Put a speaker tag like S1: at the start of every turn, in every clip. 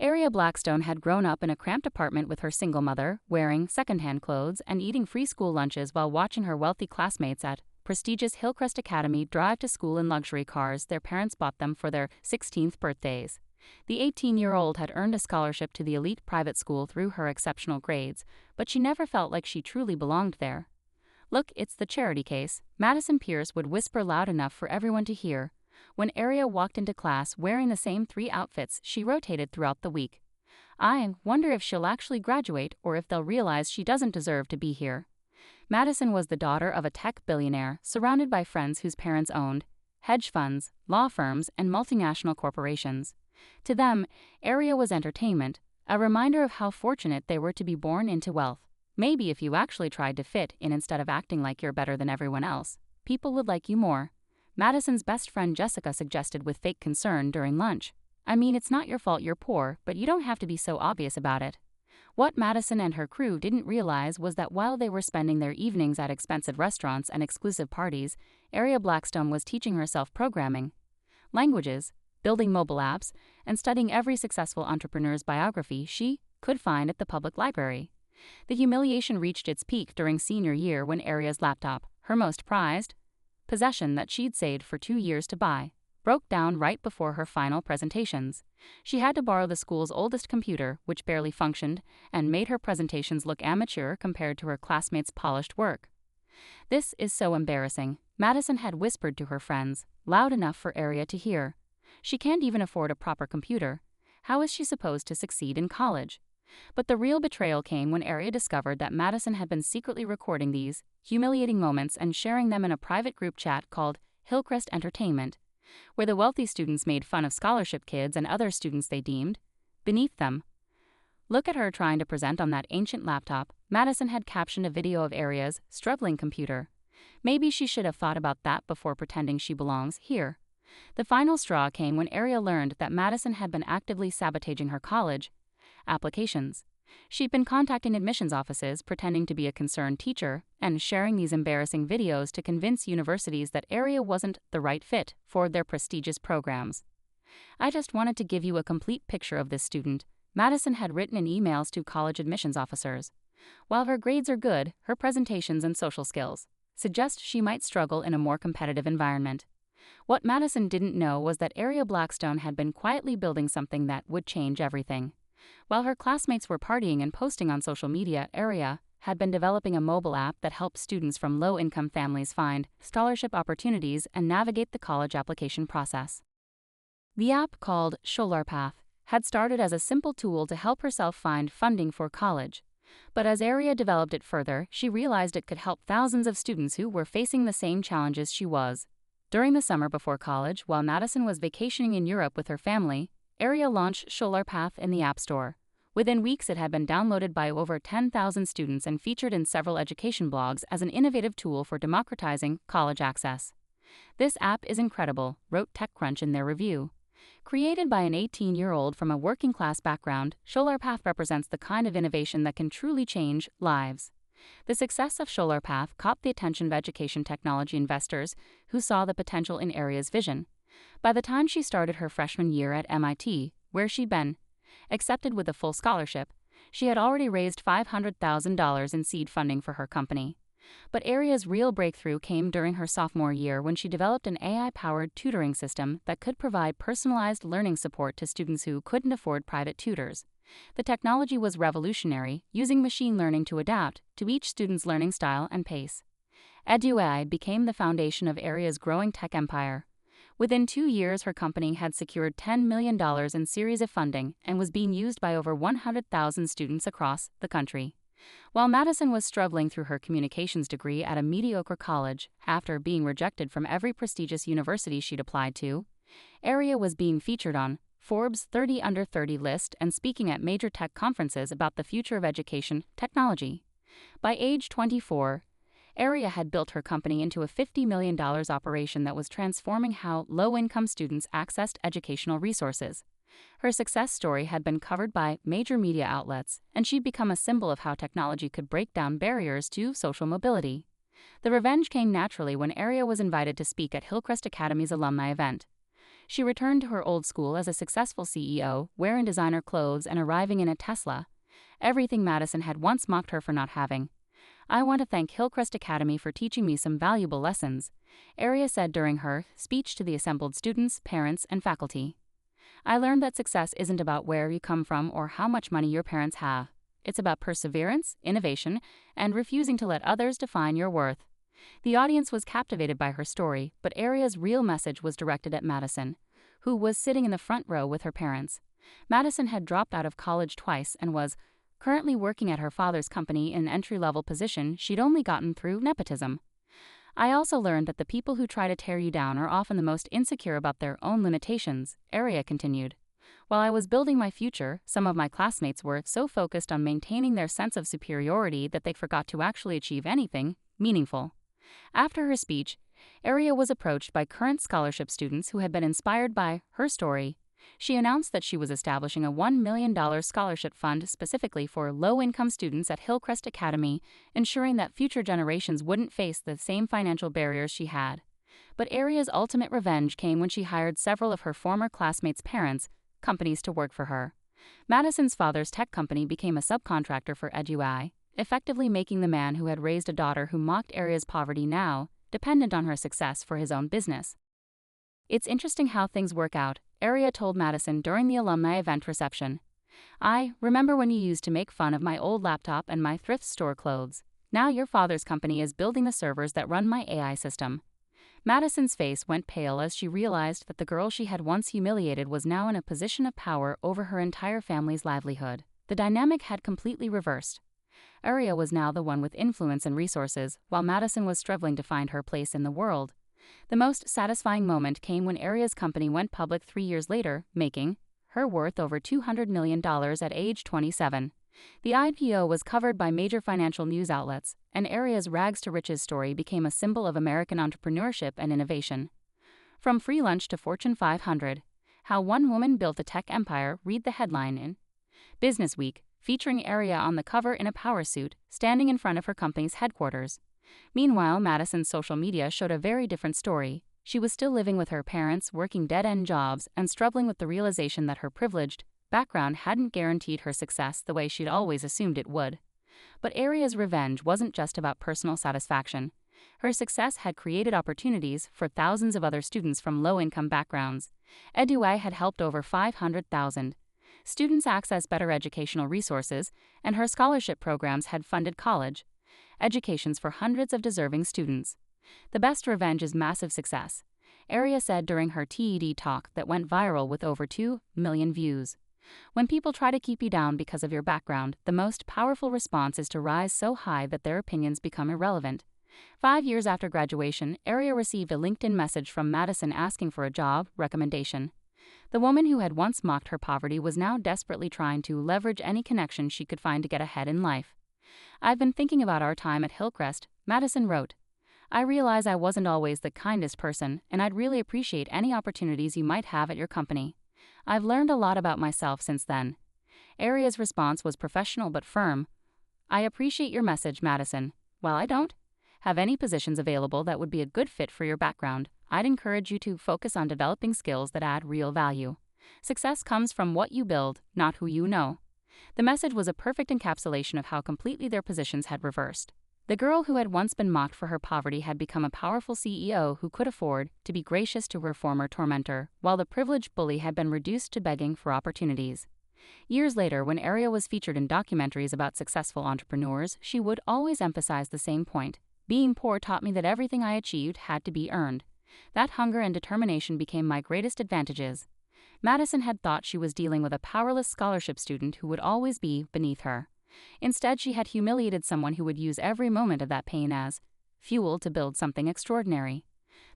S1: Aria Blackstone had grown up in a cramped apartment with her single mother, wearing secondhand clothes and eating free school lunches while watching her wealthy classmates at prestigious Hillcrest Academy drive to school in luxury cars their parents bought them for their 16th birthdays. The 18-year-old had earned a scholarship to the elite private school through her exceptional grades, but she never felt like she truly belonged there. "Look, it's the charity case," Madison Pierce would whisper loud enough for everyone to hear when Aria walked into class wearing the same 3 outfits she rotated throughout the week. "I wonder if she'll actually graduate or if they'll realize she doesn't deserve to be here." Madison was the daughter of a tech billionaire surrounded by friends whose parents owned hedge funds, law firms, and multinational corporations. To them, Aria was entertainment, a reminder of how fortunate they were to be born into wealth. Maybe if you actually tried to fit in instead of acting like you're better than everyone else, people would like you more, Madison's best friend Jessica suggested with fake concern during lunch. "I mean, it's not your fault you're poor, but you don't have to be so obvious about it." What Madison and her crew didn't realize was that while they were spending their evenings at expensive restaurants and exclusive parties, Aria Blackstone was teaching herself programming, languages, building mobile apps, and studying every successful entrepreneur's biography she could find at the public library. The humiliation reached its peak during senior year when Aria's laptop, her most prized possession that she'd saved for 2 years to buy, broke down right before her final presentations. She had to borrow the school's oldest computer, which barely functioned, and made her presentations look amateur compared to her classmates' polished work. "This is so embarrassing," Madison had whispered to her friends, loud enough for Aria to hear. "She can't even afford a proper computer. How is she supposed to succeed in college?" But the real betrayal came when Aria discovered that Madison had been secretly recording these humiliating moments and sharing them in a private group chat called Hillcrest Entertainment, where the wealthy students made fun of scholarship kids and other students they deemed beneath them. "Look at her trying to present on that ancient laptop," Madison had captioned a video of Aria's struggling computer. "Maybe she should have thought about that before pretending she belongs here." The final straw came when Aria learned that Madison had been actively sabotaging her college applications. She'd been contacting admissions offices, pretending to be a concerned teacher, and sharing these embarrassing videos to convince universities that Aria wasn't the right fit for their prestigious programs. "I just wanted to give you a complete picture of this student," Madison had written in emails to college admissions officers. "While her grades are good, her presentations and social skills suggest she might struggle in a more competitive environment." What Madison didn't know was that Aria Blackstone had been quietly building something that would change everything. While her classmates were partying and posting on social media, Aria had been developing a mobile app that helped students from low-income families find scholarship opportunities and navigate the college application process. The app, called SholarPath, had started as a simple tool to help herself find funding for college. But as Aria developed it further, she realized it could help thousands of students who were facing the same challenges she was. During the summer before college, while Madison was vacationing in Europe with her family, Aria launched SholarPath in the App Store. Within weeks, it had been downloaded by over 10,000 students and featured in several education blogs as an innovative tool for democratizing college access. "This app is incredible," wrote TechCrunch in their review. Created by an 18-year-old from a working-class background, SholarPath represents the kind of innovation that can truly change lives. The success of SholarPath caught the attention of education technology investors who saw the potential in Aria's vision. By the time she started her freshman year at MIT, where she'd been accepted with a full scholarship, she had already raised $500,000 in seed funding for her company. But Aria's real breakthrough came during her sophomore year when she developed an AI-powered tutoring system that could provide personalized learning support to students who couldn't afford private tutors. The technology was revolutionary, using machine learning to adapt to each student's learning style and pace. EduAI became the foundation of Aria's growing tech empire. Within 2 years, her company had secured $10 million in Series A funding and was being used by over 100,000 students across the country. While Madison was struggling through her communications degree at a mediocre college after being rejected from every prestigious university she'd applied to, Aria was being featured on Forbes' 30 Under 30 list and speaking at major tech conferences about the future of education technology. By age 24, Aria had built her company into a $50 million operation that was transforming how low-income students accessed educational resources. Her success story had been covered by major media outlets, and she'd become a symbol of how technology could break down barriers to social mobility. The revenge came naturally when Aria was invited to speak at Hillcrest Academy's alumni event. She returned to her old school as a successful CEO, wearing designer clothes and arriving in a Tesla. Everything Madison had once mocked her for not having. "I want to thank Hillcrest Academy for teaching me some valuable lessons," Aria said during her speech to the assembled students, parents, and faculty. "I learned that success isn't about where you come from or how much money your parents have. It's about perseverance, innovation, and refusing to let others define your worth." The audience was captivated by her story, but Aria's real message was directed at Madison, who was sitting in the front row with her parents. Madison had dropped out of college twice and was currently working at her father's company in an entry-level position she'd only gotten through nepotism. "I also learned that the people who try to tear you down are often the most insecure about their own limitations," Aria continued. "While I was building my future, some of my classmates were so focused on maintaining their sense of superiority that they forgot to actually achieve anything meaningful." After her speech, Aria was approached by current scholarship students who had been inspired by her story. She announced that she was establishing a $1 million scholarship fund specifically for low-income students at Hillcrest Academy, ensuring that future generations wouldn't face the same financial barriers she had. But Aria's ultimate revenge came when she hired several of her former classmates' parents' companies to work for her. Madison's father's tech company became a subcontractor for EduI, effectively making the man who had raised a daughter who mocked Aria's poverty now dependent on her success for his own business. "It's interesting how things work out," Aria told Madison during the alumni event reception. "I remember when you used to make fun of my old laptop and my thrift store clothes. Now your father's company is building the servers that run my AI system." Madison's face went pale as she realized that the girl she had once humiliated was now in a position of power over her entire family's livelihood. The dynamic had completely reversed. Aria was now the one with influence and resources, while Madison was struggling to find her place in the world. The most satisfying moment came when Aria's company went public 3 years later, making her worth over $200 million at age 27. The IPO was covered by major financial news outlets, and Aria's rags-to-riches story became a symbol of American entrepreneurship and innovation. From free lunch to Fortune 500, how one woman built a tech empire, read the headline in Business Week, featuring Aria on the cover in a power suit, standing in front of her company's headquarters. Meanwhile, Madison's social media showed a very different story. She was still living with her parents, working dead-end jobs, and struggling with the realization that her privileged background hadn't guaranteed her success the way she'd always assumed it would. But Aria's revenge wasn't just about personal satisfaction. Her success had created opportunities for thousands of other students from low-income backgrounds. EduI had helped over 500,000 students access better educational resources, and her scholarship programs had funded college educations for hundreds of deserving students. "The best revenge is massive success," Aria said during her TED talk that went viral with over 2 million views. "When people try to keep you down because of your background, the most powerful response is to rise so high that their opinions become irrelevant." 5 years after graduation, Aria received a LinkedIn message from Madison asking for a job recommendation. The woman who had once mocked her poverty was now desperately trying to leverage any connection she could find to get ahead in life. "I've been thinking about our time at Hillcrest," Madison wrote. "I realize I wasn't always the kindest person, and I'd really appreciate any opportunities you might have at your company. I've learned a lot about myself since then." Aria's response was professional but firm. "I appreciate your message, Madison. While I don't have any positions available that would be a good fit for your background, I'd encourage you to focus on developing skills that add real value. Success comes from what you build, not who you know." The message was a perfect encapsulation of how completely their positions had reversed. The girl who had once been mocked for her poverty had become a powerful CEO who could afford to be gracious to her former tormentor, while the privileged bully had been reduced to begging for opportunities. Years later, when Aria was featured in documentaries about successful entrepreneurs, she would always emphasize the same point. "Being poor taught me that everything I achieved had to be earned. That hunger and determination became my greatest advantages." Madison had thought she was dealing with a powerless scholarship student who would always be beneath her. Instead, she had humiliated someone who would use every moment of that pain as fuel to build something extraordinary.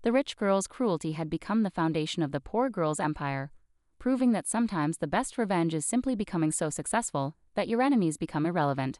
S1: The rich girl's cruelty had become the foundation of the poor girl's empire, proving that sometimes the best revenge is simply becoming so successful that your enemies become irrelevant.